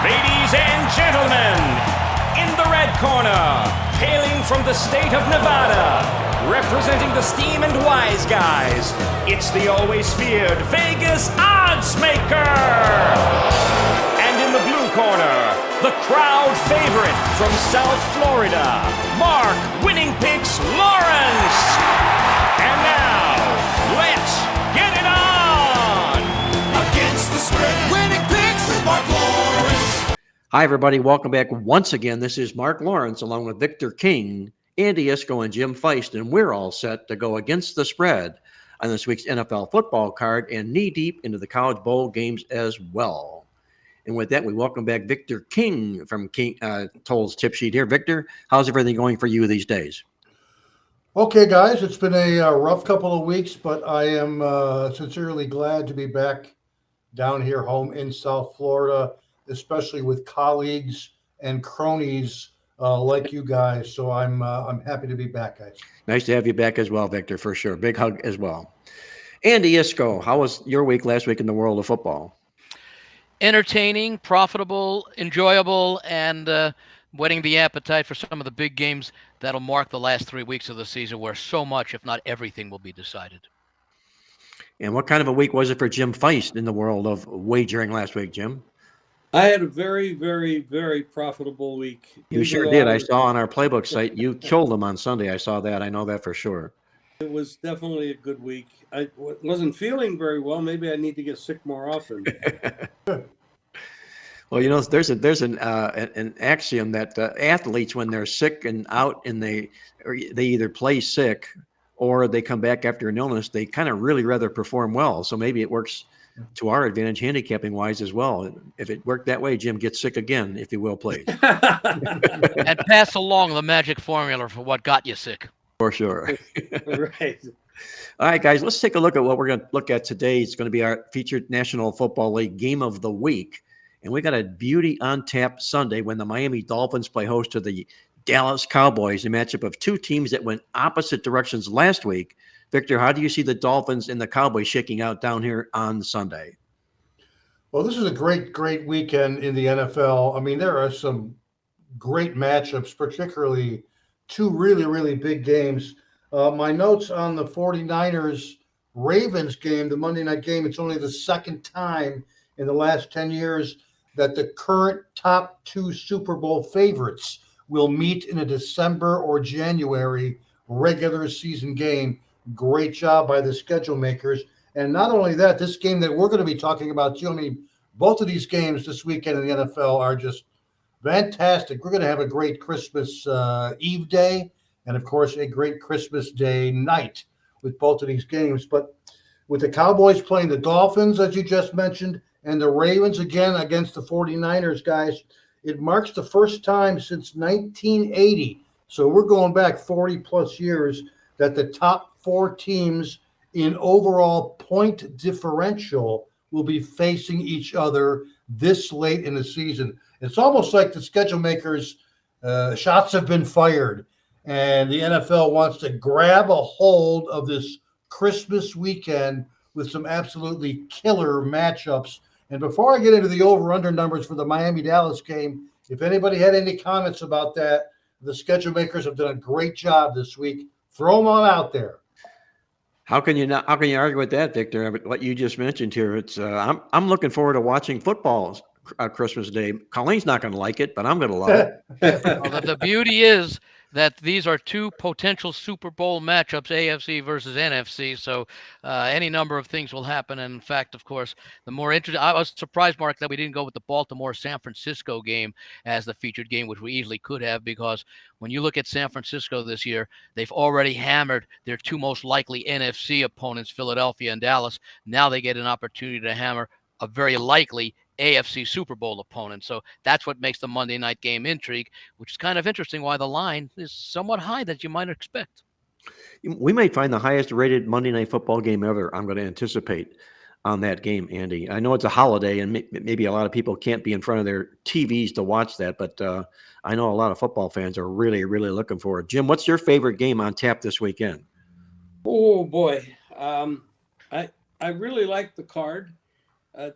Ladies and gentlemen, in the red corner, hailing from the state of Nevada, representing the Steam and Wise Guys, it's the always feared Vegas odds maker. And in the blue corner, the crowd favorite from South Florida, Marc Winning Picks Lawrence. And now, let's get it on! Against the spread, Winning Picks with Marc Lawrence. Hi, everybody. Welcome back once again. This is Marc Lawrence along with Victor King, Andy Iskoe, and Jim Feist, and we're all set to go against the spread on this week's NFL football card and knee-deep into the college bowl games as well. And with that, we welcome back Victor King from Toll's Tip Sheet here. Victor, how's everything going for you these days? Okay, guys, it's been a rough couple of weeks, but I am sincerely glad to be back down here home in South Florida, especially with colleagues and cronies like you guys. So I'm happy to be back, guys. Nice to have you back as well, Victor, for sure. Big hug as well. Andy Iskoe, how was your week last week in the world of football? Entertaining, profitable, enjoyable, and whetting the appetite for some of the big games that'll mark the last 3 weeks of the season, where so much, if not everything, will be decided. And what kind of a week was it for Jim Feist in the world of wagering last week, Jim? I had a very, very, very profitable week. You sure did. I saw on our Playbook site, you killed them on Sunday. I saw that. I know that for sure. It was definitely a good week. I wasn't feeling very well. Maybe I need to get sick more often. Well, you know, there's an axiom that athletes, when they're sick and out and they either play sick or they come back after an illness, they kind of really rather perform well. So maybe it works to our advantage handicapping wise as well. If it worked that way, Jim, get sick again, if you will, please. And pass along the magic formula for what got you sick. For sure. Right. All right, guys, let's take a look at what we're going to look at today. It's going to be our featured National Football League game of the week. And we got a beauty on tap Sunday when the Miami Dolphins play host to the Dallas Cowboys, a matchup of two teams that went opposite directions last week. Victor, how do you see the Dolphins and the Cowboys shaking out down here on Sunday? Well, this is a great weekend in the NFL. I mean, there are some great matchups, particularly two really, really big games. My notes on the 49ers-Ravens game, the Monday night game, it's only the second time in the last 10 years that the current top two Super Bowl favorites will meet in a December or January regular season game. Great job by the schedule makers. And not only that, this game that we're going to be talking about too, I mean, both of these games this weekend in the NFL are just fantastic. We're going to have a great Christmas Eve day and, of course, a great Christmas Day night with both of these games. But with the Cowboys playing the Dolphins, as you just mentioned, and the Ravens again against the 49ers, guys, it marks the first time since 1980. So we're going back 40-plus years that the top four teams in overall point differential will be facing each other this late in the season. It's almost like the schedule makers, shots have been fired, and the NFL wants to grab a hold of this Christmas weekend with some absolutely killer matchups. And before I get into the over-under numbers for the Miami-Dallas game, if anybody had any comments about that, the schedule makers have done a great job this week. Throw them all out there. How can you argue with that, Victor? What you just mentioned here, it's I'm looking forward to watching football Christmas Day. Colleen's not going to like it, but I'm going to love it. Well, the beauty is that these are two potential Super Bowl matchups, AFC versus NFC. So any number of things will happen. And in fact, of course, the more interesting, I was surprised, Marc, that we didn't go with the Baltimore-San Francisco game as the featured game, which we easily could have, because when you look at San Francisco this year, they've already hammered their two most likely NFC opponents, Philadelphia and Dallas. Now they get an opportunity to hammer a very likely AFC Super Bowl opponent. So that's what makes the Monday night game intrigue, which is kind of interesting why the line is somewhat high that you might expect. We might find the highest rated Monday night football game ever. I'm going to anticipate on that game, Andy. I know it's a holiday and maybe a lot of people can't be in front of their TVs to watch that, but I know a lot of football fans are really, really looking forward. Jim, what's your favorite game on tap this weekend? Oh, boy. I really like the card.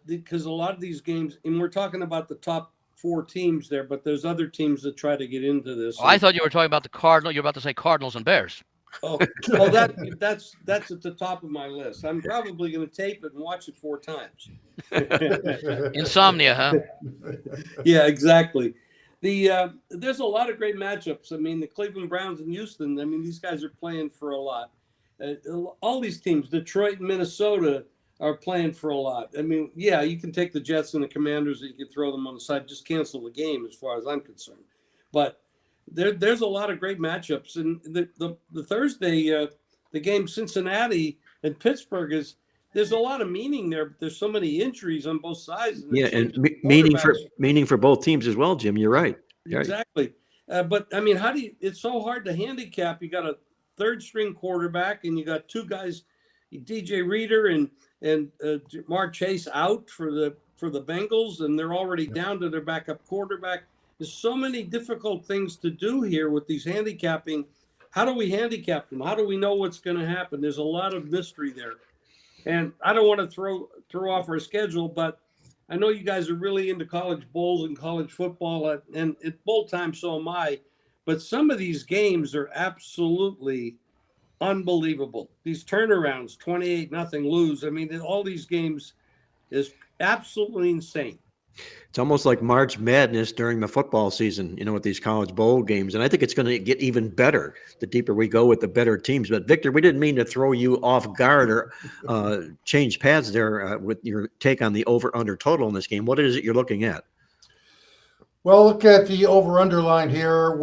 Because a lot of these games, and we're talking about the top 4 teams there, but there's other teams that try to get into this. Oh, I thought you were talking about the Cardinals. You're about to say Cardinals and Bears. Oh, that's at the top of my list. I'm probably going to tape it and watch it 4 times. Insomnia, huh? Yeah, exactly. There's a lot of great matchups. I mean, the Cleveland Browns and Houston. I mean, these guys are playing for a lot. All these teams, Detroit and Minnesota, are playing for a lot. I mean, yeah, you can take the Jets and the Commanders, and you can throw them on the side, just cancel the game, as far as I'm concerned. But there's a lot of great matchups, and the Thursday the game Cincinnati and Pittsburgh there's a lot of meaning there. But there's so many injuries on both sides. Yeah, and meaning for both teams as well, Jim. You're right. Exactly. But I mean, it's so hard to handicap. You got a 3rd string quarterback, and you got 2 guys, DJ Reader and Jamar Chase, out for the Bengals, and they're already down to their backup quarterback. There's so many difficult things to do here with these handicapping. How do we handicap them? How do we know what's going to happen? There's a lot of mystery there. And I don't want to throw off our schedule, but I know you guys are really into college bowls and college football, and at bowl time, so am I. But some of these games are absolutely unbelievable. These turnarounds, 28-0 lose. I mean, all these games is absolutely insane. It's almost like March Madness during the football season, with these college bowl games. And I think it's going to get even better the deeper we go with the better teams. But, Victor, we didn't mean to throw you off guard or change paths there with your take on the over-under total in this game. What is it you're looking at? Well, look at the over-under line here.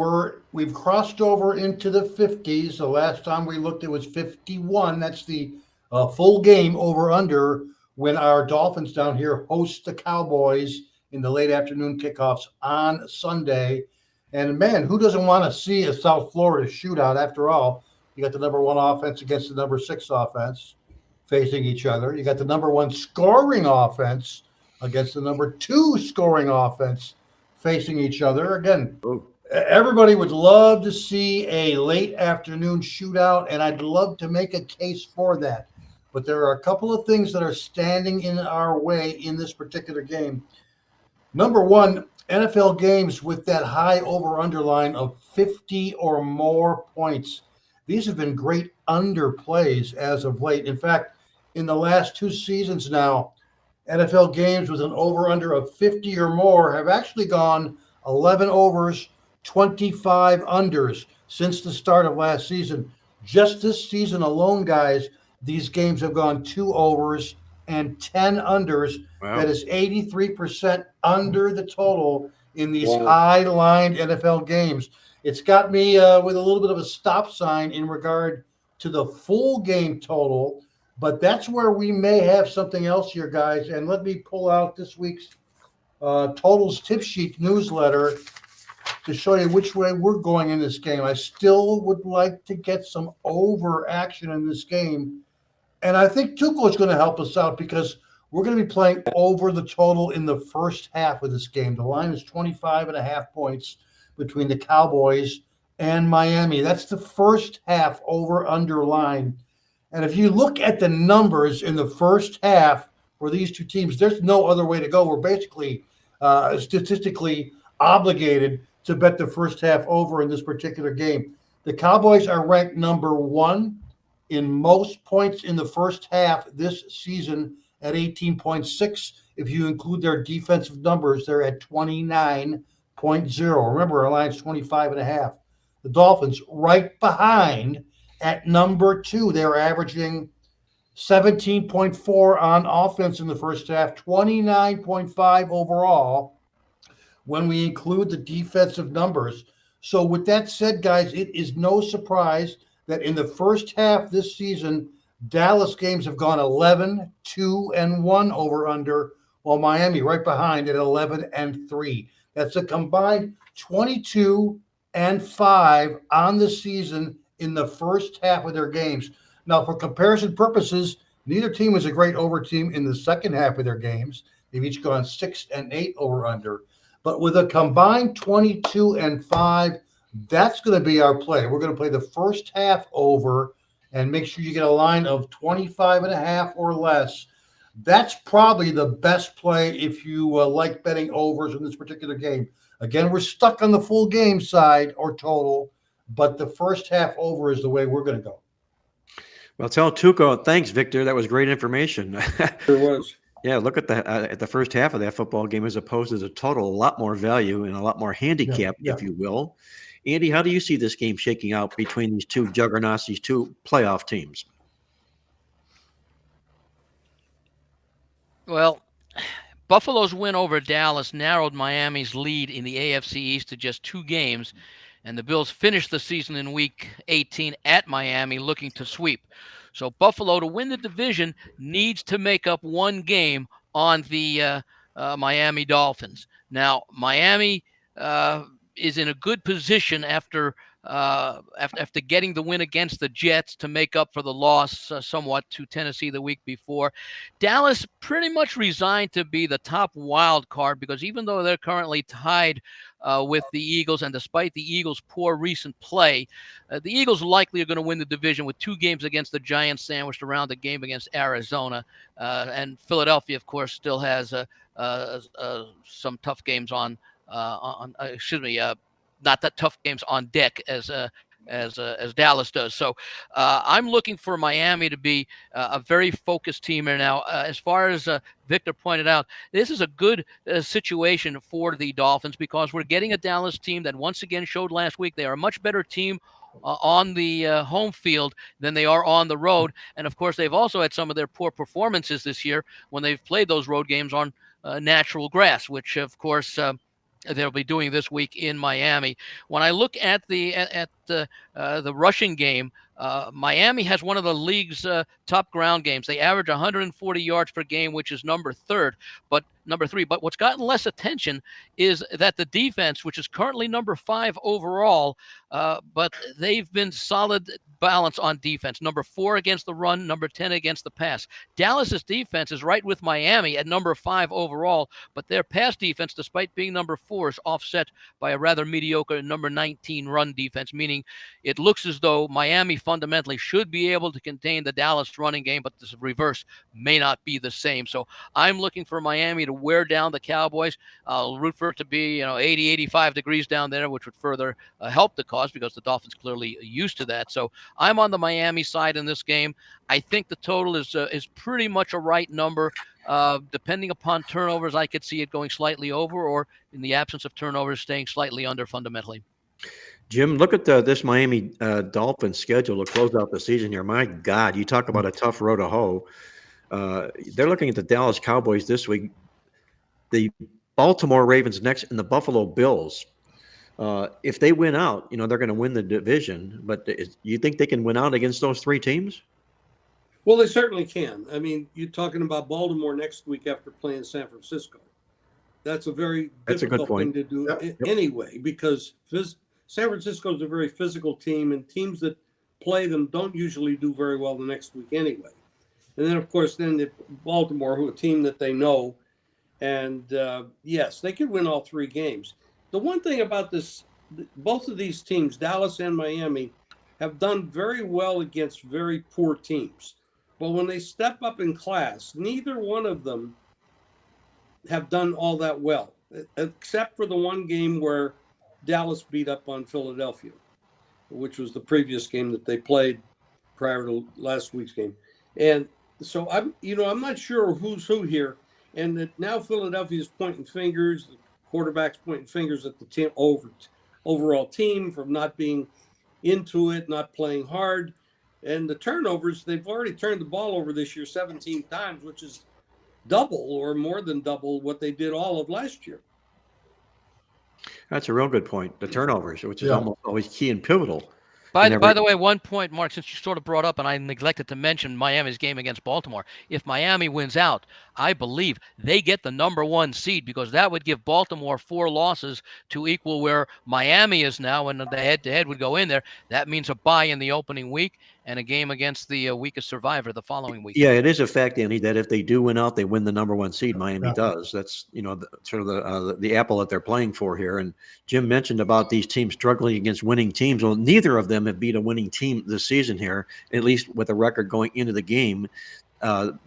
We've crossed over into the 50s. The last time we looked, it was 51. That's the full game over-under when our Dolphins down here host the Cowboys in the late afternoon kickoffs on Sunday. And, man, who doesn't want to see a South Florida shootout? After all, you got the number 1 offense against the number 6 offense facing each other. You got the number 1 scoring offense against the number 2 scoring offense facing each other. Again, everybody would love to see a late afternoon shootout, and I'd love to make a case for that. But there are a couple of things that are standing in our way in this particular game. Number 1, NFL games with that high over-under line of 50 or more points. These have been great underplays as of late. In fact, in the last 2 seasons now, NFL games with an over-under of 50 or more have actually gone 11 overs, 25 unders since the start of last season. Just this season alone, guys, these games have gone 2 overs and 10 unders. Wow. That is 83% under the total in these high-lined NFL games. It's got me with a little bit of a stop sign in regard to the full game total, but that's where we may have something else here, guys. And let me pull out this week's Totals Tip Sheet newsletter to show you which way we're going in this game. I still would like to get some over action in this game. And I think Tuchel is going to help us out because we're going to be playing over the total in the first half of this game. The line is 25.5 points between the Cowboys and Miami. That's the first half over-under line. And if you look at the numbers in the first half for these 2 teams, there's no other way to go. We're basically statistically obligated to bet the first half over in this particular game. The Cowboys are ranked number 1 in most points in the first half this season at 18.6. If you include their defensive numbers, they're at 29.0. Remember, our line's 25.5. The Dolphins right behind at number 2. They're averaging 17.4 on offense in the first half, 29.5 overall when we include the defensive numbers. So with that said, guys, it is no surprise that in the first half this season, Dallas games have gone 11, 2, and 1 over under, while Miami right behind at 11 and 3. That's a combined 22 and 5 on the season in the first half of their games. Now, for comparison purposes, neither team is a great over team in the second half of their games. They've each gone 6 and 8 over under. But with a combined 22 and 5, that's going to be our play. We're going to play the first half over and make sure you get a line of 25.5 or less. That's probably the best play if you like betting overs in this particular game. Again, we're stuck on the full game side or total, but the first half over is the way we're going to go. Well, tell Tuco, thanks, Victor. That was great information. There was. Yeah, look at the first half of that football game as opposed to the total. A lot more value and a lot more handicap, Yeah. if you will. Andy, how do you see this game shaking out between these two juggernauts, these two playoff teams? Well, Buffalo's win over Dallas narrowed Miami's lead in the AFC East to just 2 games, and the Bills finished the season in Week 18 at Miami looking to sweep. So Buffalo, to win the division, needs to make up 1 game on the Miami Dolphins. Now, Miami is in a good position after getting the win against the Jets to make up for the loss somewhat to Tennessee the week before. Dallas pretty much resigned to be the top wild card because even though they're currently tied with the Eagles, and despite the Eagles' poor recent play, the Eagles likely are going to win the division with 2 games against the Giants sandwiched around the game against Arizona. And Philadelphia, of course, still has some tough games not that tough games on deck as Dallas does. So I'm looking for Miami to be a very focused team. And now, as far as Victor pointed out, this is a good situation for the Dolphins because we're getting a Dallas team that once again showed last week they are a much better team on the home field than they are on the road. And of course, they've also had some of their poor performances this year when they've played those road games on natural grass, which of course they'll be doing this week in Miami. When I look at the rushing game, Miami has one of the league's top ground games. They average 140 yards per game, which is number 3. But what's gotten less attention is that the defense, which is currently number 5 overall, but they've been solid balance on defense. Number 4 against the run, number 10 against the pass. Dallas's defense is right with Miami at number 5 overall, but their pass defense, despite being number 4, is offset by a rather mediocre number 19 run defense, meaning it looks as though Miami fundamentally should be able to contain the Dallas running game, but the reverse may not be the same. So I'm looking for Miami to wear down the Cowboys. I'll root for it to be 80, 85 degrees down there, which would further help the cause because the Dolphins clearly used to that. So I'm on the Miami side in this game. I think the total is pretty much a right number. Depending upon turnovers, I could see it going slightly over, or in the absence of turnovers, staying slightly under fundamentally. Jim, look at this Miami Dolphins schedule to close out the season here. My God, you talk about a tough road to hoe. They're looking at the Dallas Cowboys this week, the Baltimore Ravens next, and the Buffalo Bills. If they win out, they're going to win the division. But you think they can win out against those 3 teams? Well, they certainly can. I mean, you're talking about Baltimore next week after playing San Francisco. That's a very difficult thing to do anyway, because San Francisco is a very physical team, and teams that play them don't usually do very well the next week anyway. And then, of course, Baltimore, who a team that they know, and yes, they could win all 3 games. The one thing about this, both of these teams, Dallas and Miami, have done very well against very poor teams. But when they step up in class, neither one of them have done all that well, except for the one game where Dallas beat up on Philadelphia, which was the previous game that they played prior to last week's game. And so I'm not sure who's who here. And that now Philadelphia is pointing fingers, the quarterback's pointing fingers at the team overall team from not being into it, not playing hard. And the turnovers, they've already turned the ball over this year 17 times, which is double or more than double what they did all of last year. That's a real good point. The turnovers, which is almost always key and pivotal. By the way, one point, Mark, since you sort of brought up, and I neglected to mention Miami's game against Baltimore. If Miami wins out, I believe they get the number 1 seed because that would give Baltimore 4 losses to equal where Miami is now, and the head-to-head would go in there. That means a bye in the opening week and a game against the weakest survivor the following week. Yeah, it is a fact, Andy, that if they do win out, they win the number 1 seed. Miami does. That's sort of the apple that they're playing for here. And Jim mentioned about these teams struggling against winning teams. Well, neither of them have beat a winning team this season here, at least with a record going into the game.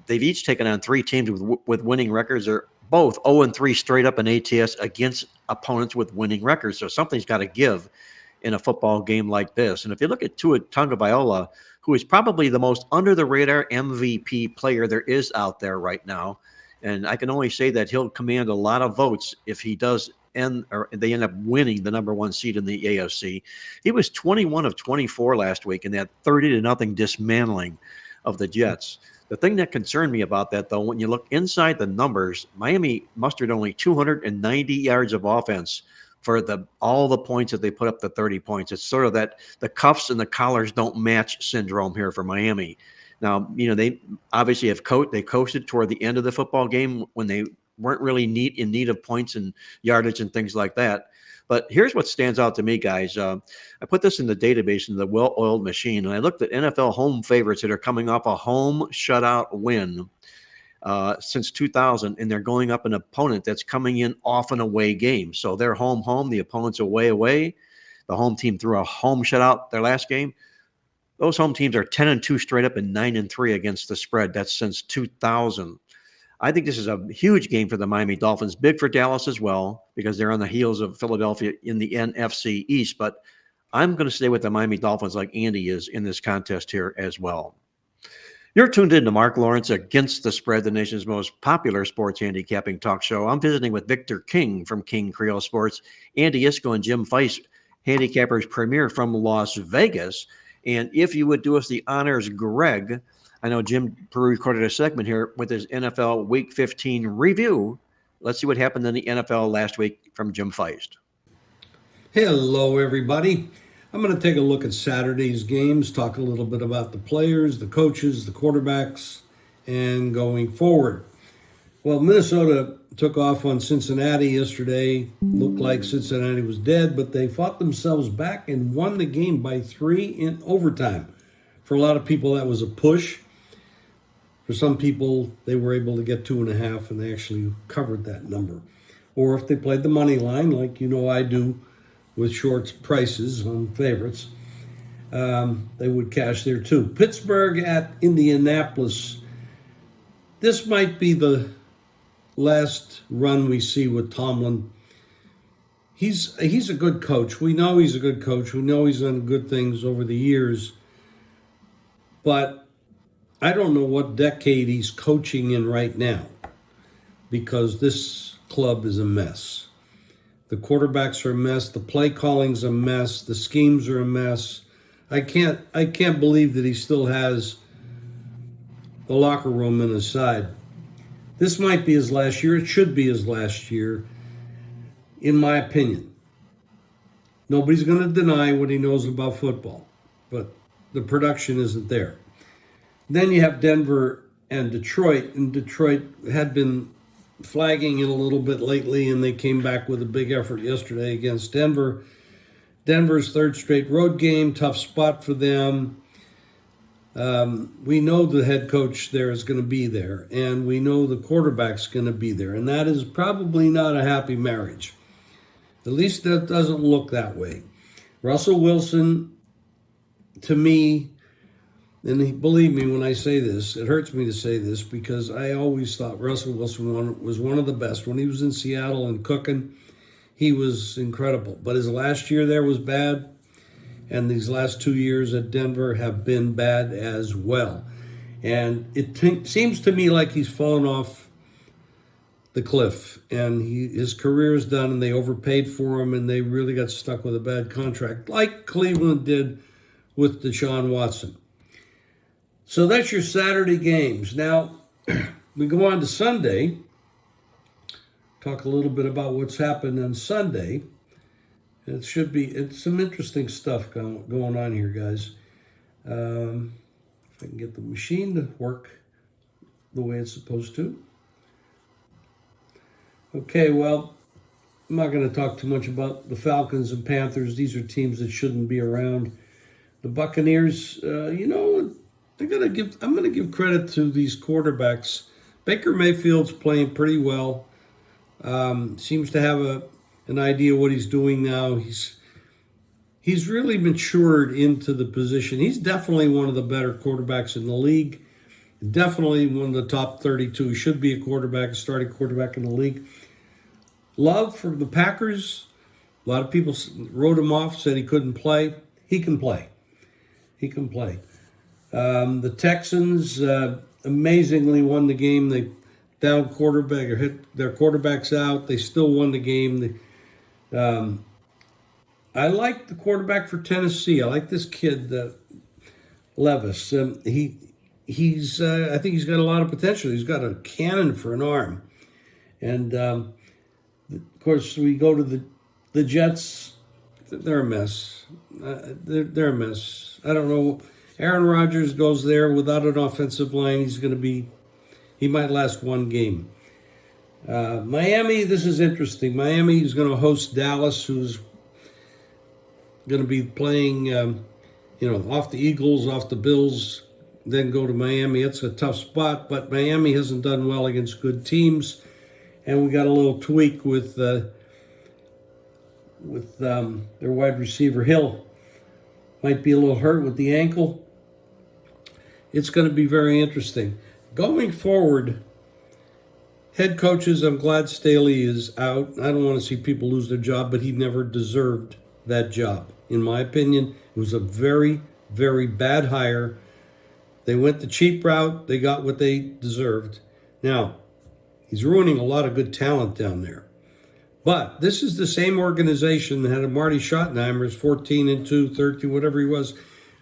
they've each taken on 3 teams with winning records. They're both 0-3 straight up in ATS against opponents with winning records. So something's got to give in a football game like this. And if you look at Tua Tagovailoa, who is probably the most under-the-radar MVP player there is out there right now, and I can only say that he'll command a lot of votes if he does they end up winning the number 1 seed in the AFC. He was 21 of 24 last week in that 30-0 dismantling of the Jets. The thing that concerned me about that, though, when you look inside the numbers, Miami mustered only 290 yards of offense for all the points that they put up, the 30 points. It's sort of that the cuffs and the collars don't match syndrome here for Miami. Now, they obviously they coasted toward the end of the football game when they weren't really in need of points and yardage and things like that. But here's what stands out to me, guys. I put this in the database in the well-oiled machine, and I looked at NFL home favorites that are coming off a home shutout win since 2000, and they're going up an opponent that's coming in off an away game. So they're home, the opponent's away. The home team threw a home shutout their last game. Those home teams are 10-2 straight up and 9-3 against the spread. That's since 2000. I think this is a huge game for the Miami Dolphins, big for Dallas as well, because they're on the heels of Philadelphia in the NFC East. But I'm going to stay with the Miami Dolphins like Andy is in this contest here as well. You're tuned in to Marc Lawrence Against the Spread, the nation's most popular sports handicapping talk show. I'm visiting with Victor King from King Creole Sports, Andy Iskoe and Jim Feist, handicappers premier from Las Vegas. And if you would do us the honors, Greg, I know Jim recorded a segment here with his NFL Week 15 review. Let's see what happened in the NFL last week from Jim Feist. Hello, everybody. I'm going to take a look at Saturday's games, talk a little bit about the players, the coaches, the quarterbacks, and going forward. Well, Minnesota took off on Cincinnati yesterday. Looked like Cincinnati was dead, but they fought themselves back and won the game by 3 in overtime. For a lot of people, that was a push. For some people, they were able to get 2.5, and they actually covered that number. Or if they played the money line, like I do with short prices on favorites, they would cash there too. Pittsburgh at Indianapolis. This might be the last run we see with Tomlin. He's a good coach. We know he's a good coach. We know he's done good things over the years. But I don't know what decade he's coaching in right now, because this club is a mess. The quarterbacks are a mess. The play calling's a mess. The schemes are a mess. I can't believe that he still has the locker room in his side. This might be his last year. It should be his last year, in my opinion. Nobody's going to deny what he knows about football, but the production isn't there. Then you have Denver and Detroit, and Detroit had been flagging it a little bit lately, and they came back with a big effort yesterday against Denver. Denver's 3rd straight road game, tough spot for them. We know the head coach there is going to be there, and we know the quarterback's going to be there, and that is probably not a happy marriage. At least that doesn't look that way. Russell Wilson, to me, and believe me when I say this, it hurts me to say this, because I always thought Russell Wilson was one of the best. When he was in Seattle and cooking, he was incredible. But his last year there was bad, and these last 2 years at Denver have been bad as well. And it seems to me like he's fallen off the cliff, and his career is done, and they overpaid for him, and they really got stuck with a bad contract, like Cleveland did with Deshaun Watson. So that's your Saturday games. Now, we go on to Sunday, talk a little bit about what's happened on Sunday. It's some interesting stuff going on here, guys. If I can get the machine to work the way it's supposed to. Okay, well, I'm not going to talk too much about the Falcons and Panthers. These are teams that shouldn't be around. The Buccaneers, I'm going to give credit to these quarterbacks. Baker Mayfield's playing pretty well. Seems to have an idea what he's doing now. He's really matured into the position. He's definitely one of the better quarterbacks in the league. Definitely one of the top 32. Should be a quarterback, a starting quarterback in the league. Love for the Packers. A lot of people wrote him off, said he couldn't play. He can play. He can play. The Texans amazingly won the game. They down quarterback or hit their quarterbacks out. They still won the game. I like the quarterback for Tennessee. I like this kid, Levis. He's I think he's got a lot of potential. He's got a cannon for an arm. And of course, we go to the Jets. They're a mess. They're a mess. I don't know. Aaron Rodgers goes there without an offensive line. He might last one game. Miami, this is interesting. Miami is going to host Dallas, who's going to be playing, off the Eagles, off the Bills, then go to Miami. It's a tough spot, but Miami hasn't done well against good teams. And we got a little tweak with their wide receiver, Hill. Might be a little hurt with the ankle. It's going to be very interesting. Going forward, head coaches, I'm glad Staley is out. I don't want to see people lose their job, but he never deserved that job. In my opinion, it was a very, very bad hire. They went the cheap route. They got what they deserved. Now, he's ruining a lot of good talent down there. But this is the same organization that had a Marty Schottenheimer's 14-2, 13, whatever he was.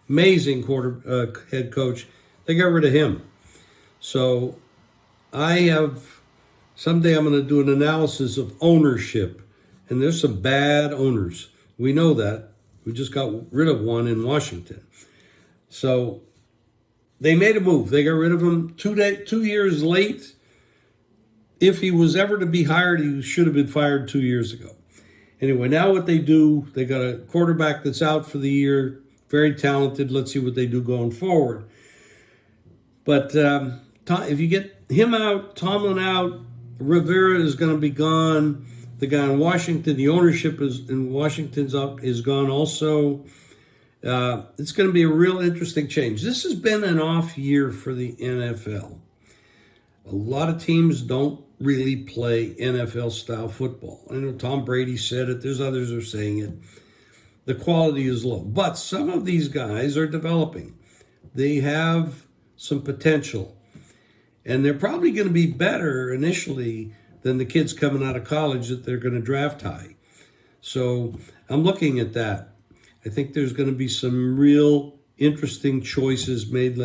Amazing head coach. They got rid of him. So someday I'm going to do an analysis of ownership. And there's some bad owners. We know that. We just got rid of one in Washington. So they made a move. They got rid of him 2 years late. If he was ever to be hired, he should have been fired 2 years ago. Anyway, now what they do, they got a quarterback that's out for the year, very talented. Let's see what they do going forward. But if you get him out, Tomlin out, Rivera is going to be gone. The guy in Washington, the ownership in Washington's is gone also. It's going to be a real interesting change. This has been an off year for the NFL. A lot of teams don't really play NFL-style football. I know Tom Brady said it. There's others who are saying it. The quality is low. But some of these guys are developing. They have some potential. And they're probably going to be better initially than the kids coming out of college that they're going to draft high. So I'm looking at that. I think there's going to be some real interesting choices made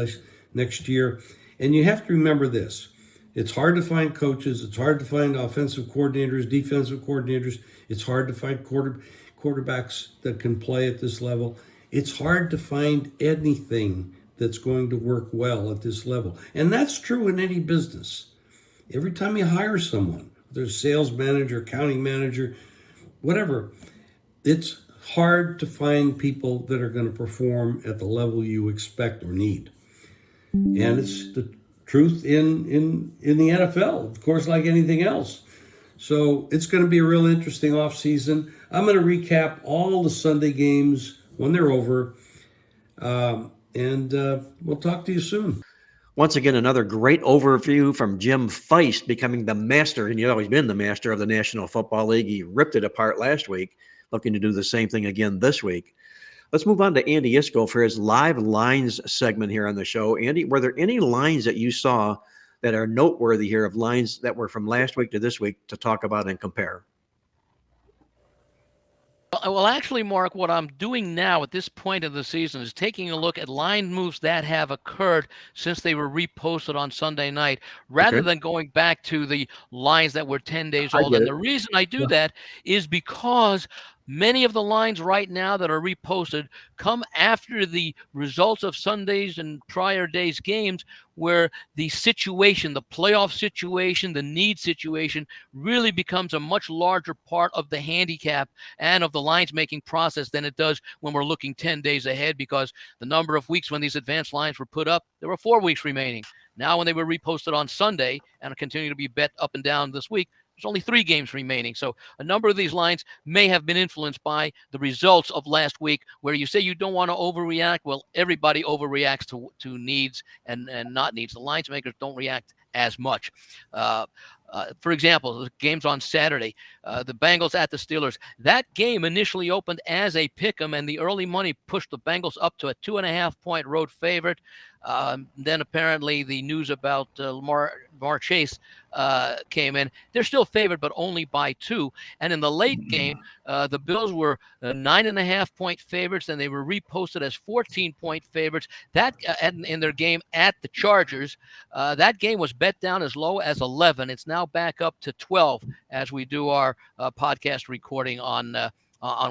next year. And you have to remember this. It's hard to find coaches. It's hard to find offensive coordinators, defensive coordinators. It's hard to find quarterbacks that can play at this level. It's hard to find anything that's going to work well at this level. And that's true in any business. Every time you hire someone, whether it's sales manager, accounting manager, whatever, it's hard to find people that are going to perform at the level you expect or need. And it's the truth in the NFL, of course, like anything else. So it's going to be a real interesting offseason. I'm going to recap all the Sunday games when they're over. And we'll talk to you soon. Once again, another great overview from Jim Feist, becoming the master, and he's always been the master of the National Football League. He ripped it apart last week, looking to do the same thing again this week. Let's move on to Andy Iskoe for his live lines segment here on the show. Andy, were there any lines that you saw that are noteworthy here of lines that were from last week to this week to talk about and compare? Well, actually, Mark, what I'm doing now at this point of the season is taking a look at line moves that have occurred since they were reposted on Sunday night, rather than going back to the lines that were 10 days old. And the reason I do that is because many of the lines right now that are reposted come after the results of Sunday's and prior days' games, where the situation, the playoff situation, the need situation really becomes a much larger part of the handicap and of the lines making process than it does when we're looking 10 days ahead, because the number of weeks when these advanced lines were put up, there were 4 weeks remaining. Now, when they were reposted on Sunday and continue to be bet up and down this week, There's only 3 games remaining. So a number of these lines may have been influenced by the results of last week, where you say you don't want to overreact. Well, everybody overreacts to needs and not needs. The lines makers don't react as much. For example, the games on Saturday, the Bengals at the Steelers. That game initially opened as a pick'em, and the early money pushed the Bengals up to a 2.5-point road favorite. Then apparently the news about Lamar Chase came in. They're still favored, but only by 2. And in the late game, the Bills were 9.5-point favorites, and they were reposted as 14-point favorites. That in their game at the Chargers, that game was bet down as low as 11. It's now back up to 12 as we do our podcast recording on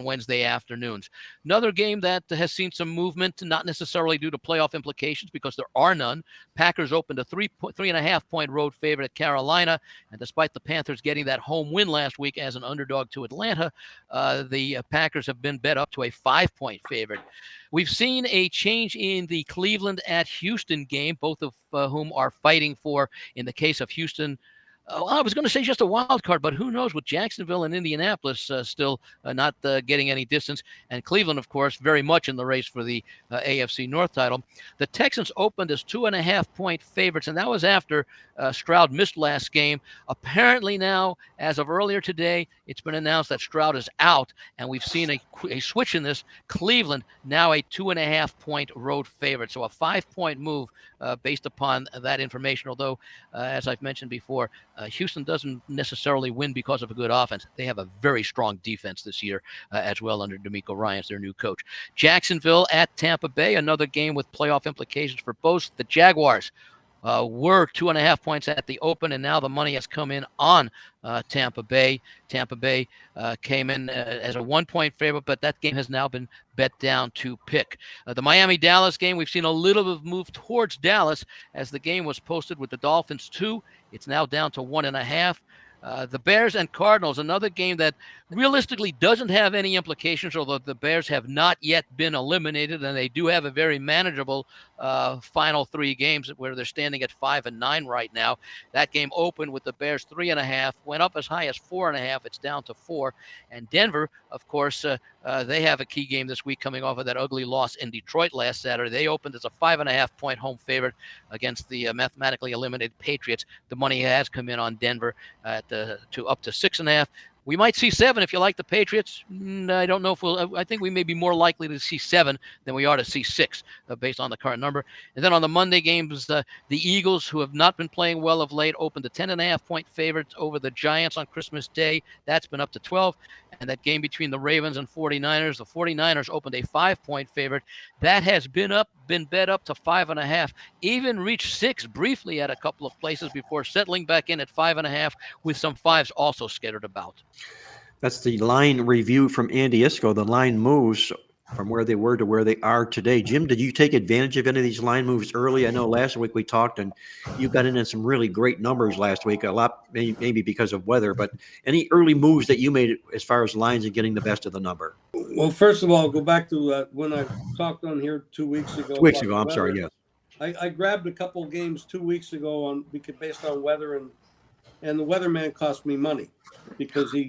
Wednesday afternoons. Another game that has seen some movement, not necessarily due to playoff implications because there are none. Packers opened a 3.5-point road favorite at Carolina, and despite the Panthers getting that home win last week as an underdog to Atlanta, the Packers have been bet up to a 5-point favorite. We've seen a change in the Cleveland at Houston game, both of whom are fighting for, in the case of Houston, I was going to say just a wild card, but who knows with Jacksonville and Indianapolis still not getting any distance. And Cleveland, of course, very much in the race for the AFC North title. The Texans opened as 2.5-point favorites, and that was after Stroud missed last game. Apparently now, as of earlier today, it's been announced that Stroud is out, and we've seen a switch in this. Cleveland now a 2.5-point road favorite. So a 5-point move based upon that information, although, as I've mentioned before, Houston doesn't necessarily win because of a good offense. They have a very strong defense this year as well under DeMeco Ryans, their new coach. Jacksonville at Tampa Bay, another game with playoff implications for both. The Jaguars were 2.5 points at the open, and now the money has come in on Tampa Bay. Tampa Bay came in as a 1-point favorite, but that game has now been bet down to pick. The Miami-Dallas game, we've seen a little bit of move towards Dallas as the game was posted with the Dolphins 2. It's now down to 1.5. The Bears and Cardinals, another game that realistically doesn't have any implications, although the Bears have not yet been eliminated, and they do have a very manageable final 3 games where they're standing at 5-9 right now. That game opened with the Bears 3.5, went up as high as 4.5. It's down to 4. And Denver, of course, they have a key game this week coming off of that ugly loss in Detroit last Saturday. They opened as a 5.5-point home favorite against the mathematically eliminated Patriots. The money has come in on Denver to up to 6.5. We might see 7 if you like the Patriots. I don't know if I think we may be more likely to see 7 than we are to see 6 based on the current number. And then on the Monday games, the Eagles, who have not been playing well of late, opened a 10.5-point favorite over the Giants on Christmas Day. That's been up to 12. And that game between the Ravens and 49ers, the 49ers opened a 5-point favorite. That has been bet up to 5.5, even reached 6 briefly at a couple of places before settling back in at 5.5 with some 5s also scattered about. That's the line review from Andy Iskoe. The line moves from where they were to where they are today. Jim, did you take advantage of any of these line moves early? I know last week we talked and you got in some really great numbers last week, a lot maybe because of weather, but any early moves that you made as far as lines and getting the best of the number? Well, first of all, go back to when I talked on here 2 weeks ago. 2 weeks ago, I'm sorry, yes. I grabbed a couple of games 2 weeks ago based on weather, and the weatherman cost me money because he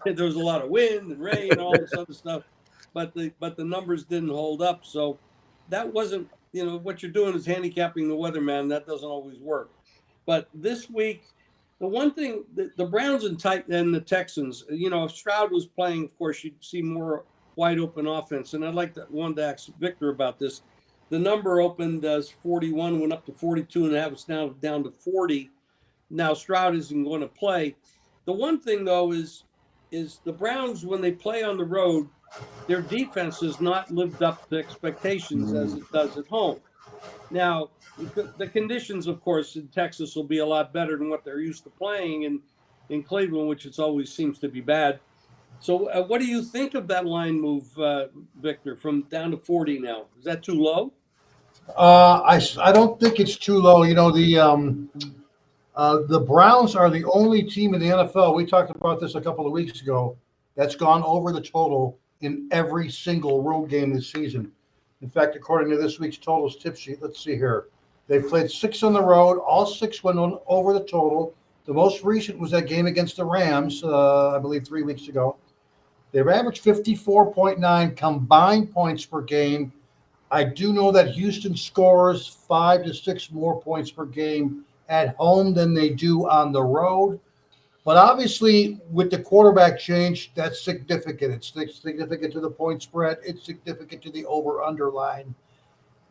there was a lot of wind and rain and all this other stuff. But the numbers didn't hold up. So that wasn't, what you're doing is handicapping the weatherman. That doesn't always work. But this week, the one thing, the Browns and the Texans, if Stroud was playing, of course, you'd see more wide open offense. And I'd like to ask Victor about this. The number opened as 41, went up to 42.5. It's now down to 40. Now Stroud isn't going to play. The one thing, though, is the Browns, when they play on the road, their defense has not lived up to expectations as it does at home. Now, the conditions, of course, in Texas will be a lot better than what they're used to playing in Cleveland, which it always seems to be bad. So what do you think of that line move, Victor, from down to 40 now? Is that too low? I don't think it's too low. The Browns are the only team in the NFL, we talked about this a couple of weeks ago, that's gone over the total in every single road game this season. In fact, according to this week's totals tip sheet, let's see here. They've played 6 on the road. All 6 went on over the total. The most recent was that game against the Rams, I believe 3 weeks ago. They've averaged 54.9 combined points per game. I do know that Houston scores 5 to 6 more points per game at home than they do on the road. But obviously, with the quarterback change, that's significant. It's significant to the point spread. It's significant to the over-under line.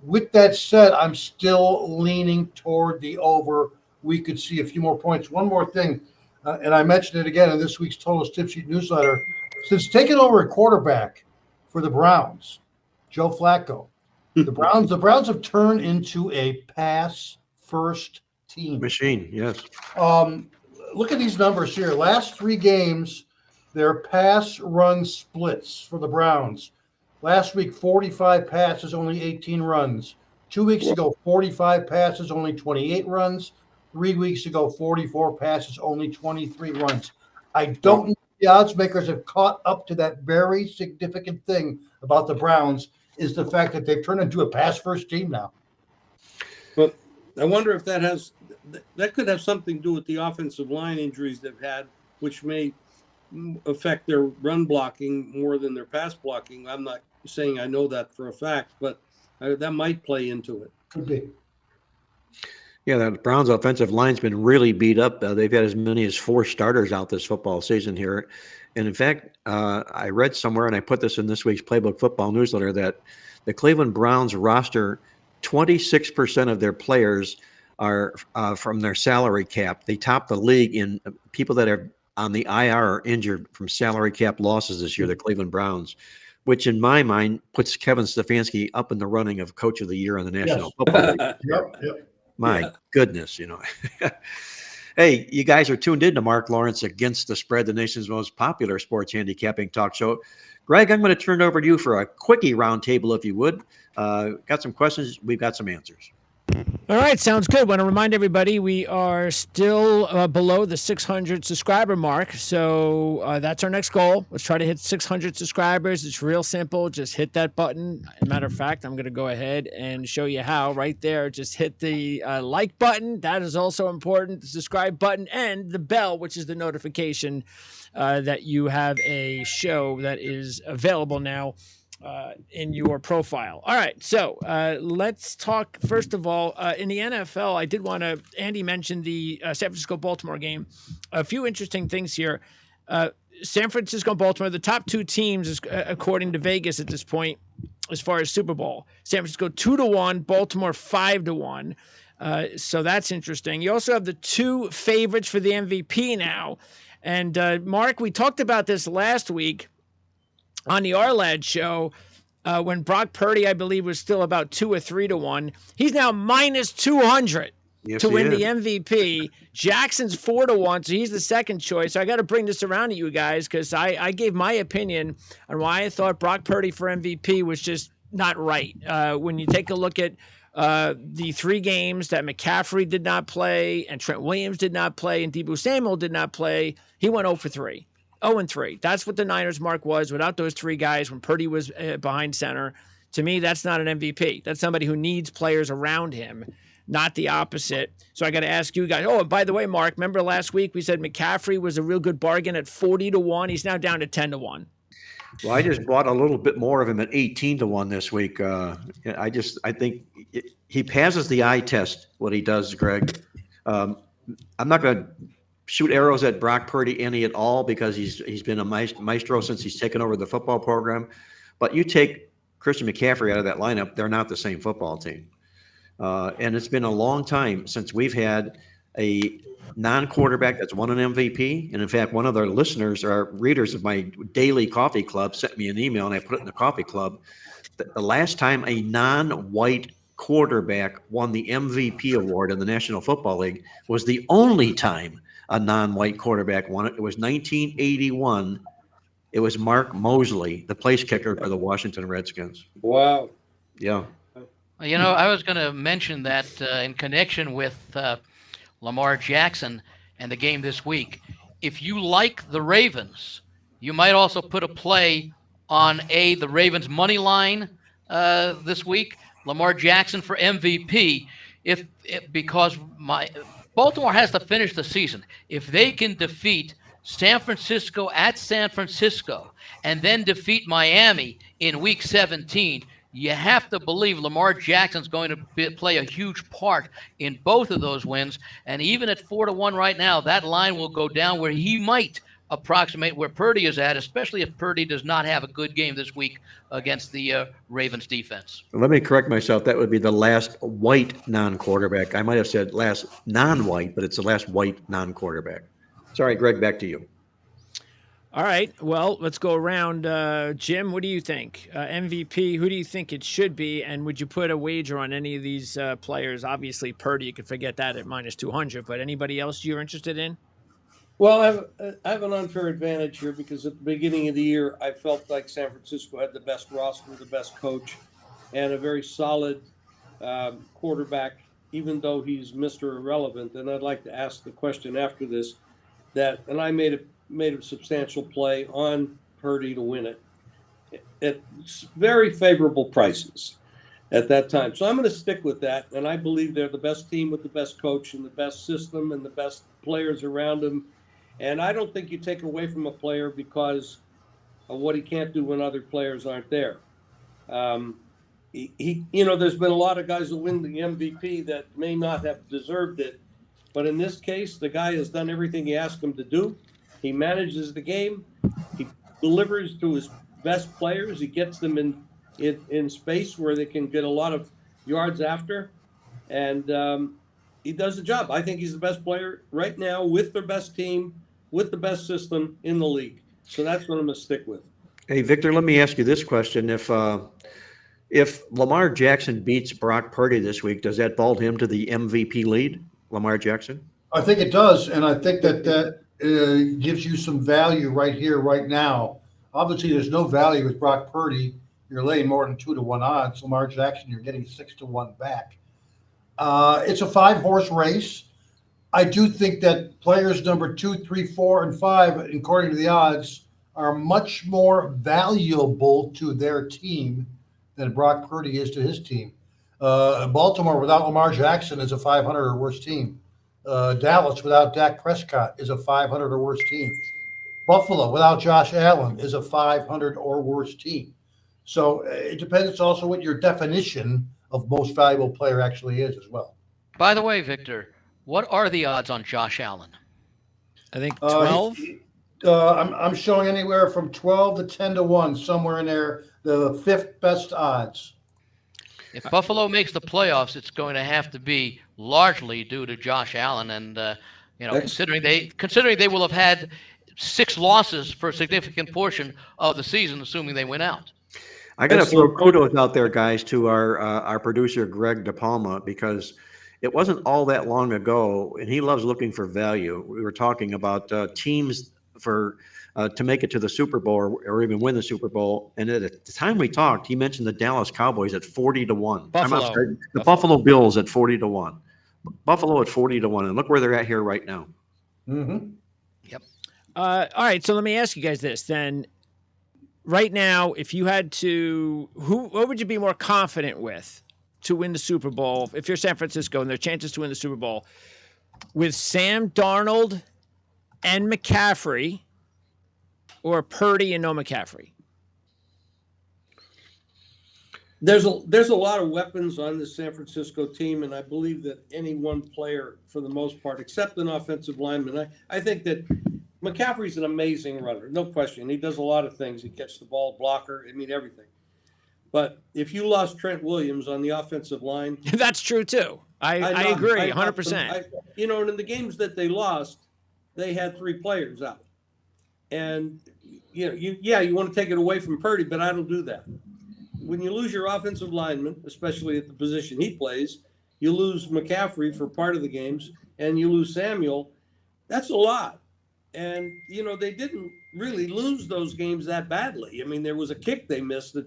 With that said, I'm still leaning toward the over. We could see a few more points. One more thing, and I mentioned it again in this week's Total Tip Sheet newsletter. Since taking over a quarterback for the Browns, Joe Flacco, the Browns have turned into a pass-first team. Machine, yes. Look at these numbers here. Last 3 games, their pass-run splits for the Browns. Last week, 45 passes, only 18 runs. 2 weeks ago, 45 passes, only 28 runs. 3 weeks ago, 44 passes, only 23 runs. I don't know if the odds makers have caught up to that very significant thing about the Browns is the fact that they've turned into a pass-first team now. But I wonder if that could have something to do with the offensive line injuries they've had, which may affect their run blocking more than their pass blocking. I'm not saying I know that for a fact, but that might play into it. Could be. Yeah, the Browns' offensive line's been really beat up. They've had as many as 4 starters out this football season here. And in fact, I read somewhere, and I put this in this week's Playbook football newsletter, that the Cleveland Browns roster, 26% of their players are from their salary cap. They top the league in people that are on the IR or injured from salary cap losses this year, the Cleveland Browns, which in my mind puts Kevin Stefanski up in the running of Coach of the Year in the National Football League. Yep. My goodness, Hey, you guys are tuned in to Marc Lawrence Against the Spread, the nation's most popular sports handicapping talk show. Greg, I'm going to turn it over to you for a quickie roundtable, if you would. Got some questions. We've got some answers. All right, sounds good. Want to remind everybody we are still below the 600 subscriber mark, so that's our next goal. Let's try to hit 600 subscribers. It's real simple. Just hit that button. As a matter of fact, I'm going to go ahead and show you how right there. Just hit the like button. That is also important. The subscribe button and the bell, which is the notification that you have a show that is available now in your profile. All right, so let's talk first of all in the NFL. I did want to. Andy mentioned the San Francisco-Baltimore game. A few interesting things here. San Francisco-Baltimore, the top 2 teams, is, according to Vegas at this point, as far as Super Bowl. San Francisco 2-1, Baltimore 5-1. So that's interesting. You also have the 2 favorites for the MVP now. And Mark, we talked about this last week on the Arlad show, when Brock Purdy, I believe, was still about 2 or 3-1. He's now minus 200 to win the MVP. Jackson's 4-1, so he's the second choice. So I got to bring this around to you guys because I gave my opinion on why I thought Brock Purdy for MVP was just not right. When you take a look at the 3 games that McCaffrey did not play and Trent Williams did not play and Deebo Samuel did not play, he went 0 for 3. 0-3. That's what the Niners mark was without those 3 guys when Purdy was behind center. To me, that's not an MVP. That's somebody who needs players around him, not the opposite. So I got to ask you guys. Oh, and by the way, Mark, remember last week we said McCaffrey was a real good bargain at 40-1. He's now down to 10-1. Well, I just bought a little bit more of him at 18-1 this week. I think he passes the eye test, what he does, Greg. I'm not going to shoot arrows at Brock Purdy any at all because he's been a maestro since he's taken over the football program. But you take Christian McCaffrey out of that lineup, they're not the same football team. And it's been a long time since we've had a non-quarterback that's won an MVP. And in fact, one of the listeners or readers of my daily coffee club sent me an email, and I put it in the coffee club. The last time a non-white quarterback won the MVP award in the National Football League was the only time a non-white quarterback won it. It was 1981. It was Mark Mosley, the place kicker for the Washington Redskins. Wow. Yeah. I was going to mention that in connection with Lamar Jackson and the game this week. If you like the Ravens, you might also put a play on the Ravens money line this week. Lamar Jackson for MVP, because Baltimore has to finish the season. If they can defeat San Francisco at San Francisco and then defeat Miami in Week 17, you have to believe Lamar Jackson's going to play a huge part in both of those wins. And even at 4-1 right now, that line will go down where he might approximate where Purdy is at, especially if Purdy does not have a good game this week against the Ravens defense. Let me correct myself. That would be the last white non-quarterback. I might have said last non-white, but it's the last white non-quarterback. Sorry, Greg, back to you. All right. Well, let's go around. Jim, what do you think? MVP, who do you think it should be? And would you put a wager on any of these players? Obviously, Purdy, you could forget that at minus 200, but anybody else you're interested in? Well, I have an unfair advantage here because at the beginning of the year, I felt like San Francisco had the best roster, the best coach, and a very solid quarterback, even though he's Mr. Irrelevant. And I'd like to ask the question after this and I made a substantial play on Purdy to win it at very favorable prices at that time. So I'm going to stick with that, and I believe they're the best team with the best coach and the best system and the best players around him. And I don't think you take away from a player because of what he can't do when other players aren't there. There's been a lot of guys who win the MVP that may not have deserved it. But in this case, the guy has done everything he asked him to do. He manages the game. He delivers to his best players. He gets them in space where they can get a lot of yards after. And he does the job. I think he's the best player right now with their best team, with the best system in the league. So that's what I'm going to stick with. Hey, Victor, let me ask you this question. If Lamar Jackson beats Brock Purdy this week, does that vault him to the MVP lead, Lamar Jackson? I think it does, and I think that gives you some value right here, right now. Obviously, there's no value with Brock Purdy. You're laying more than 2-1 odds. Lamar Jackson, you're getting 6-1 back. It's a 5-horse race. I do think that players number 2, 3, 4, and 5, according to the odds, are much more valuable to their team than Brock Purdy is to his team. Baltimore without Lamar Jackson is a 500 or worse team. Dallas without Dak Prescott is a 500 or worse team. Buffalo without Josh Allen is a 500 or worse team. So it depends also what your definition of most valuable player actually is as well. By the way, Victor, what are the odds on Josh Allen? I think 12. I'm showing anywhere from 12 to 10-1, somewhere in there, the 5th best odds. If Buffalo makes the playoffs, it's going to have to be largely due to Josh Allen, and considering they will have had 6 losses for a significant portion of the season, assuming they win out. I got to throw kudos out there, guys, to our producer, Greg DePalma, because it wasn't all that long ago, and he loves looking for value. We were talking about teams to make it to the Super Bowl or even win the Super Bowl. And at the time we talked, he mentioned the Dallas Cowboys at 40-1. The Buffalo Bills at 40-1. Buffalo at 40-1. And look where they're at here right now. Mm-hmm. Yep. All right. So let me ask you guys this then. Right now, if you had to, what would you be more confident with to win the Super Bowl? If you're San Francisco and their chances to win the Super Bowl, with Sam Darnold and McCaffrey, or Purdy and no McCaffrey? There's a lot of weapons on the San Francisco team, and I believe that any one player, for the most part, except an offensive lineman, I think that McCaffrey's an amazing runner, no question. He does a lot of things. He catches the ball, blocker, everything. But if you lost Trent Williams on the offensive line, that's true tú. I agree, 100%. And in the games that they lost, they had 3 players out. And, you want to take it away from Purdy, but I don't do that. When you lose your offensive lineman, especially at the position he plays, you lose McCaffrey for part of the games, and you lose Samuel. That's a lot. And, they didn't really lose those games that badly. There was a kick they missed that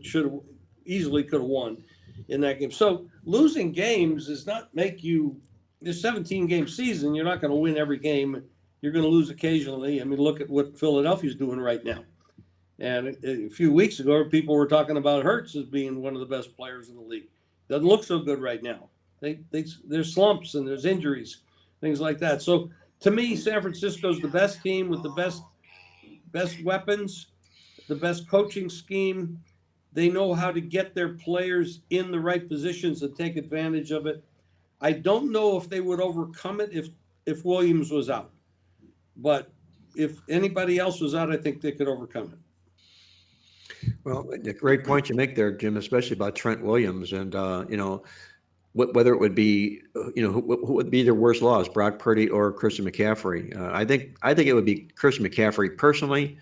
easily could have won in that game. So losing games does not make you – this 17-game season, you're not going to win every game. You're going to lose occasionally. Look at what Philadelphia's doing right now. And a few weeks ago, people were talking about Hurts as being one of the best players in the league. Doesn't look so good right now. There's slumps and there's injuries. things like that. So to me, San Francisco's the best team with the best weapons, the best coaching scheme. They know how to get their players in the right positions to take advantage of it. I don't know if they would overcome it if Williams was out, but if anybody else was out, I think they could overcome it. Well, a great point you make there, Jim, especially about Trent Williams and whether it would be who would be their worst loss, Brock Purdy or Christian McCaffrey. I think it would be Christian McCaffrey personally.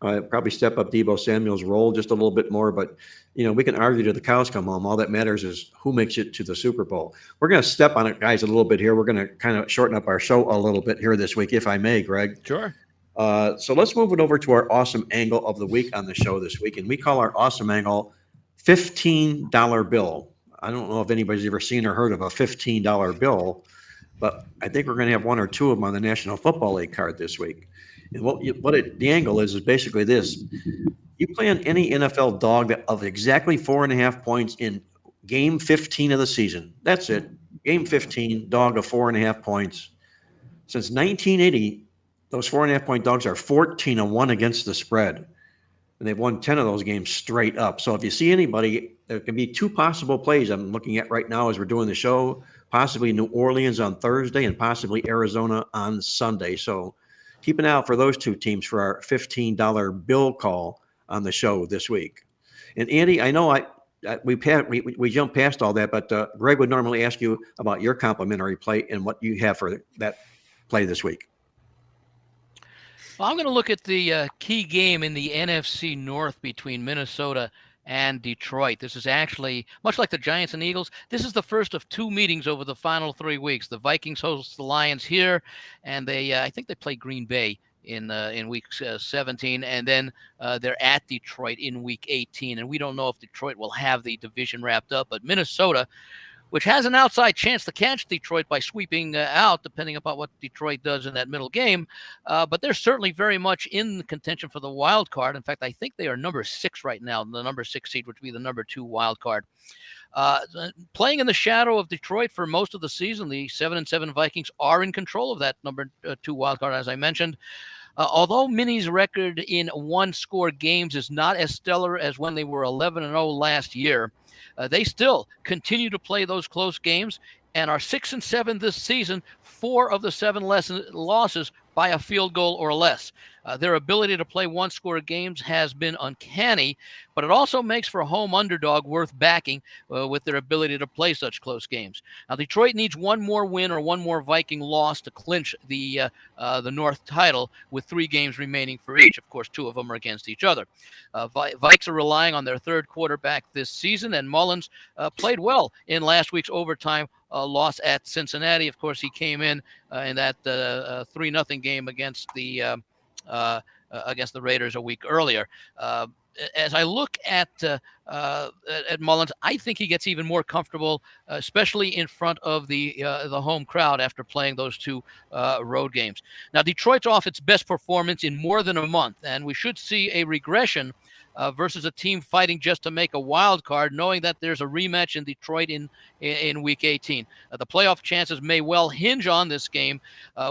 Probably step up Deebo Samuel's role just a little bit more, but we can argue till the cows come home. All that matters is who makes it to the Super Bowl. We're going to step on it, guys, a little bit here. We're going to kind of shorten up our show a little bit here this week, if I may, Greg. Sure. So let's move it over to our awesome angle of the week on the show this week, and we call our awesome angle $15 bill. I don't know if anybody's ever seen or heard of a $15 bill, but I think we're going to have one or two of them on the National Football League card this week. And the angle is basically this: you play on any NFL dog of exactly 4.5 points in game 15 of the season. That's it. Game 15, dog of 4.5 points. Since 1980, those 4.5 point dogs are 14-1 against the spread. And they've won 10 of those games straight up. So if you see anybody, there can be two possible plays I'm looking at right now as we're doing the show, possibly New Orleans on Thursday and possibly Arizona on Sunday. So keep an eye out for those two teams for our $15 bill call on the show this week. And Andy, I know we jumped past all that, but Greg would normally ask you about your complimentary play and what you have for that play this week. Well, I'm going to look at the key game in the NFC North between Minnesota and Detroit. This is actually, much like the Giants and Eagles, this is the first of two meetings over the final 3 weeks. The Vikings host the Lions here, and I think they play Green Bay in week 17, and then they're at Detroit in week 18. And we don't know if Detroit will have the division wrapped up, but Minnesota, which has an outside chance to catch Detroit by sweeping out, depending upon what Detroit does in that middle game. But they're certainly very much in contention for the wild card. In fact, I think they are number 6 right now, the number 6 seed, which would be the number 2 wild card. Playing in the shadow of Detroit for most of the season, the 7-7 Vikings are in control of that number 2 wild card, as I mentioned. Although Minnie's record in one-score games is not as stellar as when they were 11-0 last year, they still continue to play those close games and are 6-7 this season, 4 of the 7 losses by a field goal or less. Their ability to play one-score games has been uncanny, but it also makes for a home underdog worth backing with their ability to play such close games. Now, Detroit needs one more win or one more Viking loss to clinch the North title, with 3 games remaining for each. Of course, 2 of them are against each other. Vikes are relying on their third quarterback this season, and Mullins played well in last week's overtime loss at Cincinnati. Of course, he came in that 3-0 game against the Raiders a week earlier. As I look at Mullins, I think he gets even more comfortable, especially in front of the home crowd after playing those 2 road games. Now, Detroit's off its best performance in more than a month, and we should see a regression versus a team fighting just to make a wild card, knowing that there's a rematch in Detroit in week 18. The playoff chances may well hinge on this game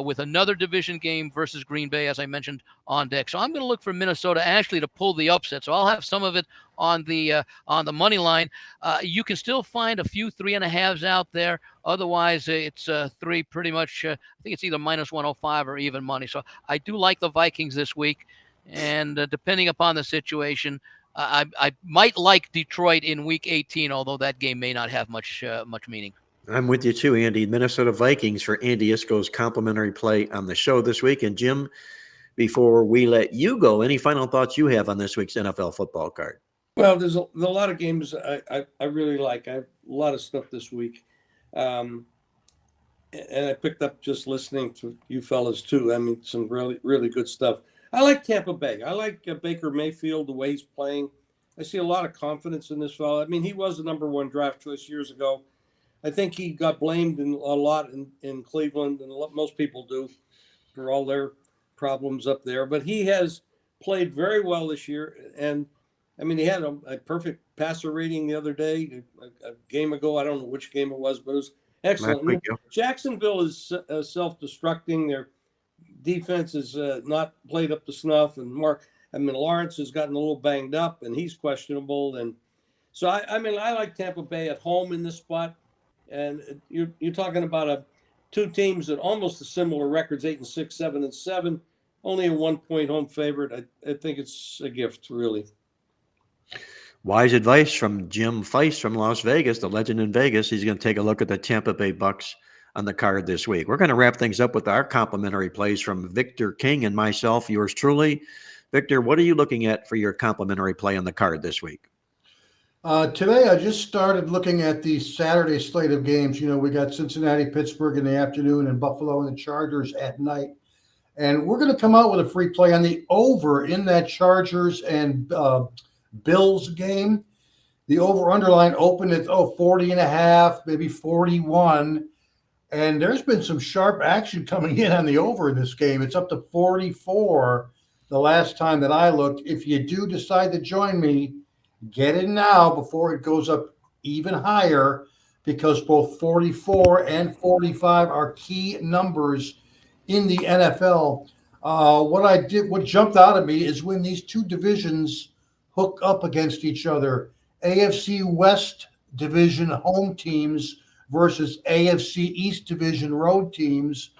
with another division game versus Green Bay, as I mentioned, on deck. So I'm going to look for Minnesota actually to pull the upset. So I'll have some of it on the money line. You can still find a few 3.5s out there. Otherwise, it's 3 pretty much. I think it's either -105 or even money. So I do like the Vikings this week. And depending upon the situation, I might like Detroit in week 18, although that game may not have much meaning. I'm with you too, Andy. Minnesota Vikings for Andy Iskoe's complimentary play on the show this week. And Jim, before we let you go, any final thoughts you have on this week's NFL football card? Well, there's a lot of games I really like. I have a lot of stuff this week. And I picked up just listening to you fellas too. I mean, some really, really good stuff. I like Tampa Bay. I like Baker Mayfield, the way he's playing. I see a lot of confidence in this fellow. I mean, he was the number 1 draft choice years ago. I think he got blamed a lot in Cleveland, and most people do, for all their problems up there. But he has played very well this year. And, I mean, he had a perfect passer rating the other day, a game ago. I don't know which game it was, but it was Excellent. Thank you. Jacksonville is self-destructing. Their defense is not played up to snuff, and Lawrence has gotten a little banged up, and he's questionable. And so I like Tampa Bay at home in this spot. And you're talking about two teams that almost the similar records, 8-6, 7-7, only a 1-point home favorite. I think it's a gift, really. Wise advice from Jim Feist from Las Vegas, the legend in Vegas. He's going to take a look at the Tampa Bay Bucks on the card this week. We're going to wrap things up with our complimentary plays from Victor King and myself, yours truly. Victor, what are you looking at for your complimentary play on the card this week? Today, I just started looking at the Saturday slate of games. We got Cincinnati, Pittsburgh in the afternoon, and Buffalo and the Chargers at night. And we're going to come out with a free play on the over in that Chargers and Bills game. The over underline opened at 40.5, maybe 41. And there's been some sharp action coming in on the over in this game. It's up to 44 the last time that I looked. If you do decide to join me, get in now before it goes up even higher, because both 44 and 45 are key numbers in the NFL. What jumped out at me is when these two divisions hook up against each other. AFC West division home teams versus AFC East division road teams.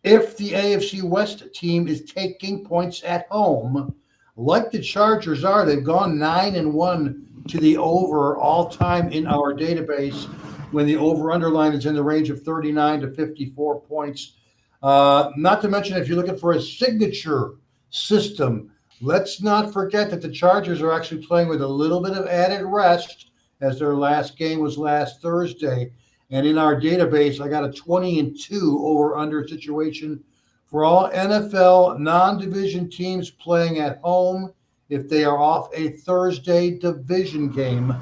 If the AFC West team is taking points at home, like the Chargers are, they've gone 9-1 to the over all time in our database when the over underline is in the range of 39 to 54 points. Not to mention, if you're looking for a signature system, let's not forget that the Chargers are actually playing with a little bit of added rest, as their last game was last Thursday. And in our database, I got a 20-2 over-under situation for all NFL non-division teams playing at home if they are off a Thursday division game,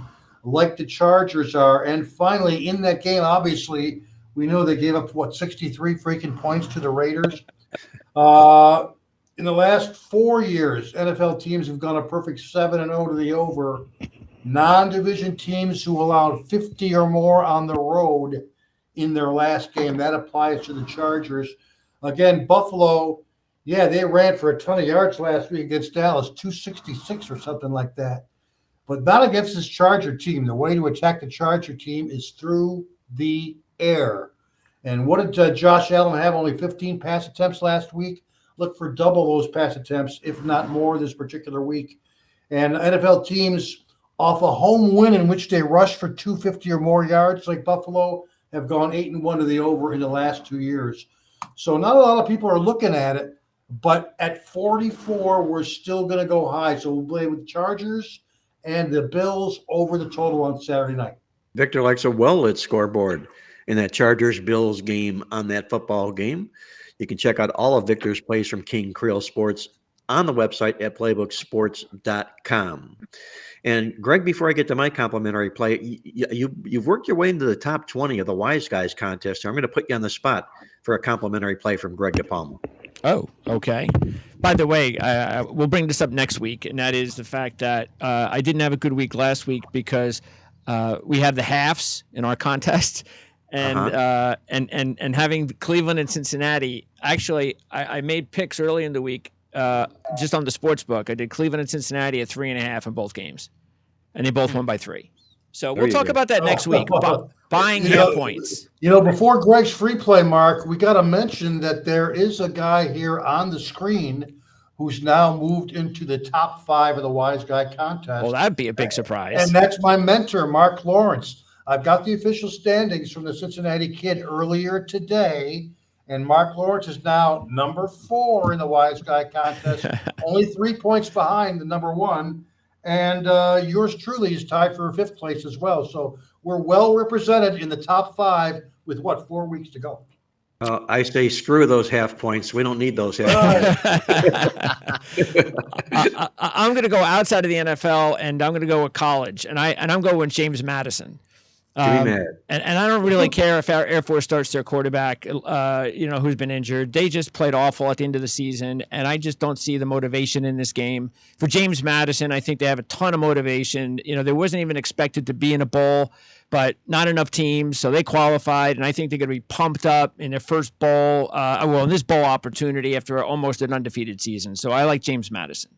like the Chargers are. And finally, in that game, obviously, we know they gave up, 63 freaking points to the Raiders. In the last 4 years, NFL teams have gone a perfect 7-0 to the over. Non-division teams who allowed 50 or more on the road in their last game. That applies to the Chargers. Again, Buffalo, they ran for a ton of yards last week against Dallas, 266 or something like that. But not against this Charger team. The way to attack the Charger team is through the air. And what did Josh Allen have? Only 15 pass attempts last week. Look for double those pass attempts, if not more, this particular week. And NFL teams off a home win in which they rushed for 250 or more yards, like Buffalo, have gone 8-1 to the over in the last 2 years. So not a lot of people are looking at it, but at 44, we're still going to go high. So we'll play with the Chargers and the Bills over the total on Saturday night. Victor likes a well-lit scoreboard in that Chargers-Bills game on that football game. You can check out all of Victor's plays from King Creole Sports on the website at playbooksports.com. And Greg, before I get to my complimentary play, you've worked your way into the top 20 of the Wise Guys contest. So I'm going to put you on the spot for a complimentary play from Greg DePalma. Oh, okay. By the way, we'll bring this up next week, and that is the fact that I didn't have a good week last week because we have the halves in our contest, and having Cleveland and Cincinnati. Actually, I made picks early in the week. Just on the sports book, I did Cleveland and Cincinnati at 3.5 in both games, and they both won by 3. So we'll talk about that next week. Buying half points. Before Greg's free play, Mark, we got to mention that there is a guy here on the screen who's now moved into the top 5 of the Wise Guy contest. Well, that'd be a big surprise. And that's my mentor, Marc Lawrence. I've got the official standings from the Cincinnati Kid earlier today. And Marc Lawrence is now number 4 in the Wise Guy contest, only 3 points behind the number 1. And yours truly is tied for 5th place as well. So we're well represented in the top 5 with 4 weeks to go. I say screw those half points. We don't need those half points. I'm going to go outside of the NFL, and I'm going to go with college. And I'm going with James Madison. Give me mad. And I don't really care if our Air Force starts their quarterback, who's been injured. They just played awful at the end of the season, and I just don't see the motivation in this game. For James Madison, I think they have a ton of motivation. They wasn't even expected to be in a bowl, but not enough teams, so they qualified, and I think they're going to be pumped up in their first bowl, in this bowl opportunity after almost an undefeated season. So I like James Madison.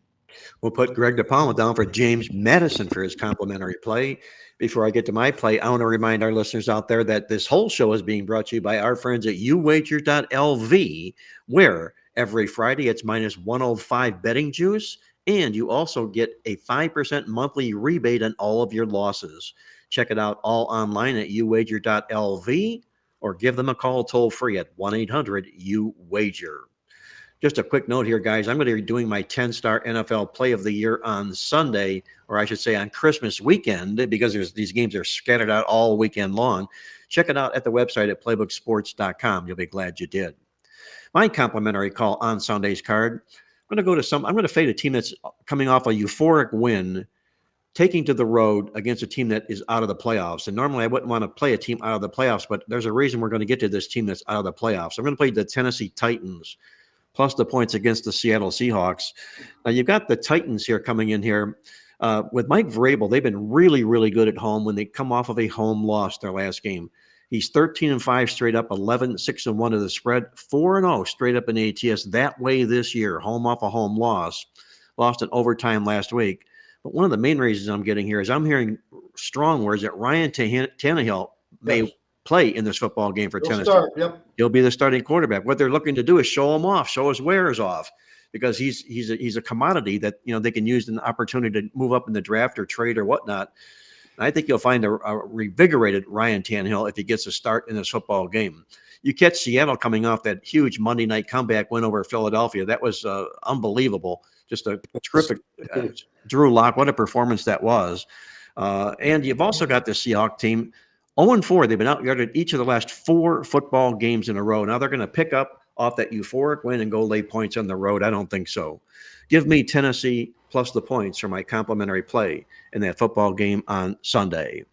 We'll put Greg DePalma down for James Madison for his complimentary play. Before I get to my play, I want to remind our listeners out there that this whole show is being brought to you by our friends at uwager.lv, where every Friday it's minus 105 betting juice, and you also get a 5% monthly rebate on all of your losses. Check it out all online at uwager.lv, or give them a call toll free at 1-800-UWAGER. Just a quick note here, guys. I'm going to be doing my 10-star NFL play of the year on Sunday, or I should say on Christmas weekend, because these games are scattered out all weekend long. Check it out at the website at playbooksports.com. You'll be glad you did. My complimentary call on Sunday's card, I'm going to fade a team that's coming off a euphoric win, taking to the road against a team that is out of the playoffs. And normally I wouldn't want to play a team out of the playoffs, but there's a reason we're going to get to this team that's out of the playoffs. I'm going to play the Tennessee Titans, plus the points against the Seattle Seahawks. Now, you've got the Titans here coming in here. With Mike Vrabel, they've been really, really good at home when they come off of a home loss their last game. He's 13-5 straight up, 11-6-1 to the spread, 4-0 straight up in ATS that way this year, home off a home loss. Lost in overtime last week. But one of the main reasons I'm getting here is I'm hearing strong words that Ryan Tannehill may play in this football game for Tennessee. He'll be the starting quarterback. What they're looking to do is show him off, show his wares off, because he's a commodity that they can use an opportunity to move up in the draft or trade or whatnot. And I think you'll find a revigorated Ryan Tannehill if he gets a start in this football game. You catch Seattle coming off that huge Monday night comeback win over Philadelphia. That was unbelievable. Just a terrific Drew Lock. What a performance that was. And you've also got the Seahawks team 0-4. They've been out-yarded each of the last 4 football games in a row. Now they're going to pick up off that euphoric win and go lay points on the road. I don't think so. Give me Tennessee plus the points for my complimentary play in that football game on Sunday.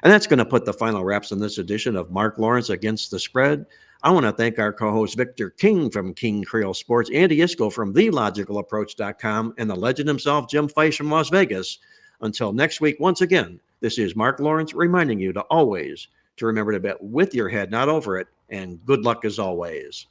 And that's going to put the final wraps on this edition of Marc Lawrence Against the Spread. I want to thank our co-host Victor King from King Creole Sports, Andy Iskoe from TheLogicalApproach.com, and the legend himself, Jim Feist from Las Vegas. Until next week, once again, this is Marc Lawrence reminding you to remember to bet with your head, not over it, and good luck as always.